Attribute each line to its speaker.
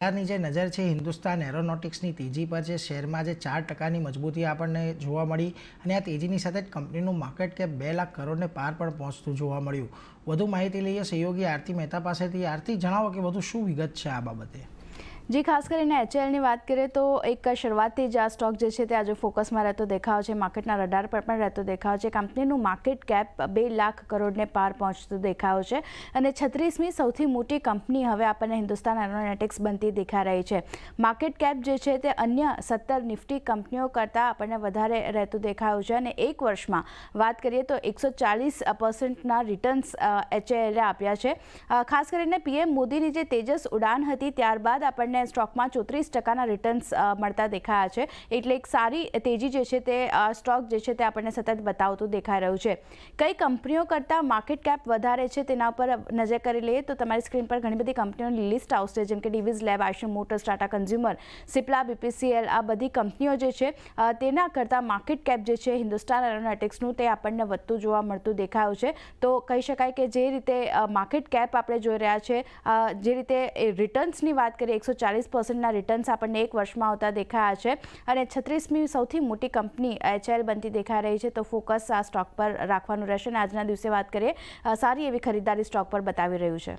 Speaker 1: ની જે નજર છે હિન્દુસ્તાન એરોનોટિક્સની તેજી પર છે। શેરમાં જે 4% મજબૂતી આપણને જોવા મળી અને આ તેજીની સાથે જ કંપનીનું માર્કેટ કેપ 2 લાખ કરોડને પાર પણ પહોંચતું જોવા મળ્યું। વધુ માહિતી લઈએ સહયોગી આરતી મહેતા પાસેથી। આરતી, જણાવો કે વધુ શું વિગત છે આ બાબતે?
Speaker 2: जी, खास કરીને HALની વાત કરીએ તો એક શરૂઆતથી જ આ સ્ટોક જે છે તે આજે ફોકસમાં રહેતો દેખાવ છે, માર્કેટના રડાર પર પણ રહેતો દેખાવ છે। કંપનીનું માર્કેટ કેપ 2 લાખ કરોડને પાર પહોંચતું દેખાવ છે અને 36મી સૌથી મોટી કંપની હવે આપણને હિન્દુસ્તાન એરોનોટિક્સ બનતી દેખાઈ રહી છે। માર્કેટ કેપ જે છે તે અન્ય 17 નિફ્ટી કંપનીઓ કરતાં આપણને વધારે રહેતું દેખાયું છે અને એક વર્ષમાં વાત કરીએ તો 140%ના રિટર્ન્સ HALએ આપ્યા છે। ખાસ કરીને PM મોદીની જે તેજસ ઉડાન હતી ત્યારબાદ આપણને સ્ટોકમાં 34%ના રિટર્ન્સ મળતા દેખાયા છે, એટલે એક સારી તેજી જે છે તે સ્ટોક જે છે તે આપણને સતત બતાવતું દેખાઈ રહ્યું છે। કઈ કંપનીઓ કરતાં માર્કેટ કેપ વધારે છે તેના પર નજર કરી લઈએ તો તમારી સ્ક્રીન પર ઘણી બધી કંપનીઓની લિસ્ટ આવશે, જેમ કે Divi's lab, Eicher motors, Tata consumer, Cipla, BPCL, આ બધી કંપનીઓ જે છે તેના કરતાં માર્કેટ કેપ જે છે હિન્દુસ્તાન એરોનોટિક્સનું તે આપણને વધતું જોવા મળતું દેખાયું છે। તો કહી શકાય કે જે રીતે માર્કેટ કેપ આપણે જોઈ રહ્યા છે, જે રીતે રિટર્ન્સની વાત કરીએ 140%ના રિટર્ન્સ આપણને એક વર્ષમાં આવતા દેખાયા છે અને 36મી સૌથી મોટી કંપની HAL બનતી દેખાઈ રહી છે। તો ફોકસ આ સ્ટોક પર રાખવાનું રહેશે અને આજના દિવસે વાત કરીએ સારી એવી ખરીદારી સ્ટોક પર બતાવી રહ્યું છે।